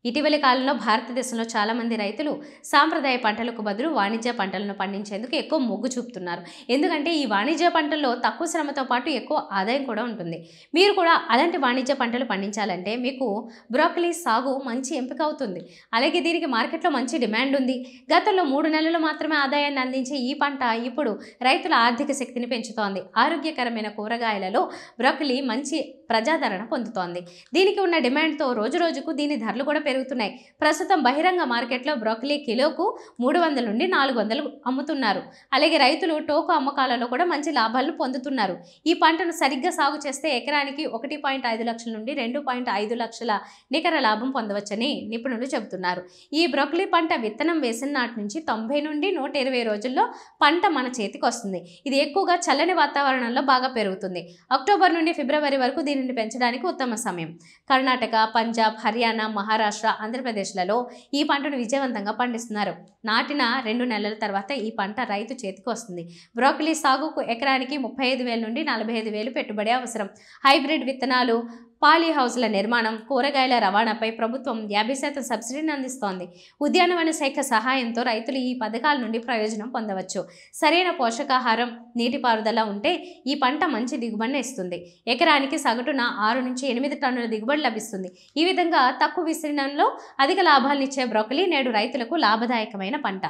ఇటీవలి కాలంలో భారతదేశంలో చాలామంది రైతులు సాంప్రదాయ పంటలకు బదులు వాణిజ్య పంటలను పండించేందుకు ఎక్కువ మొగ్గు చూపుతున్నారు. ఎందుకంటే ఈ వాణిజ్య పంటల్లో తక్కువ శ్రమతో పాటు ఎక్కువ ఆదాయం కూడా ఉంటుంది. మీరు కూడా అలాంటి వాణిజ్య పంటలు పండించాలంటే మీకు బ్రోకలీ సాగు మంచి ఎంపిక అవుతుంది. అలాగే దీనికి మార్కెట్లో మంచి డిమాండ్ ఉంది. గతంలో 3 నెలలు మాత్రమే ఆదాయాన్ని అందించే ఈ పంట ఇప్పుడు రైతుల ఆర్థిక శక్తిని పెంచుతోంది. ఆరోగ్యకరమైన కూరగాయలలో బ్రోకలీ మంచి ప్రజాదరణ పొందుతోంది. దీనికి ఉన్న డిమాండ్తో రోజురోజుకు దీని ధరలు కూడా పెరుగుతున్నాయి. ప్రస్తుతం బహిరంగ మార్కెట్లో బ్రోకలీ కిలోకు 300 నుండి 400 అమ్ముతున్నారు. అలాగే రైతులు టోకు అమ్మకాలలో కూడా మంచి లాభాలను పొందుతున్నారు. ఈ పంటను సరిగ్గా సాగు చేస్తే ఎకరానికి 1.5 లక్షల నుండి 2.5 లక్షల నికర లాభం పొందవచ్చని నిపుణులు చెబుతున్నారు. ఈ బ్రోకలీ పంట విత్తనం వేసిన నాటి నుంచి 90 నుండి 120 రోజుల్లో పంట మన చేతికి వస్తుంది. ఇది ఎక్కువగా చల్లని వాతావరణంలో బాగా పెరుగుతుంది. అక్టోబర్ నుండి ఫిబ్రవరి వరకు దీనిని పెంచడానికి ఉత్తమ సమయం. కర్ణాటక, పంజాబ్, హర్యానా, మహారాష్ట్ర, ఆంధ్రప్రదేశ్లలో ఈ పంటను విజయవంతంగా పండిస్తున్నారు. నాటిన 2 నెలల తర్వాత ఈ పంట రైతు చేతికి వస్తుంది. బ్రోకలీ సాగుకు ఎకరానికి 35,000 నుండి 45,000 పెట్టుబడి అవసరం. హైబ్రిడ్ విత్తనాలు, పాలీ హౌస్ల నిర్మాణం, కూరగాయల రవాణాపై ప్రభుత్వం 50% సబ్సిడీని అందిస్తోంది. ఉద్యానవన శాఖ సహాయంతో రైతులు ఈ పథకాల నుండి ప్రయోజనం పొందవచ్చు. సరైన పోషకాహారం, నీటిపారుదల ఉంటే ఈ పంట మంచి దిగుబడిని ఇస్తుంది. ఎకరానికి సగటున 6 నుంచి 8 టన్నుల దిగుబడి లభిస్తుంది. ఈ విధంగా తక్కువ విస్తీర్ణంలో అధిక లాభాలనిచ్చే బ్రోకలీ నేడు రైతులకు లాభదాయకమైన పంట.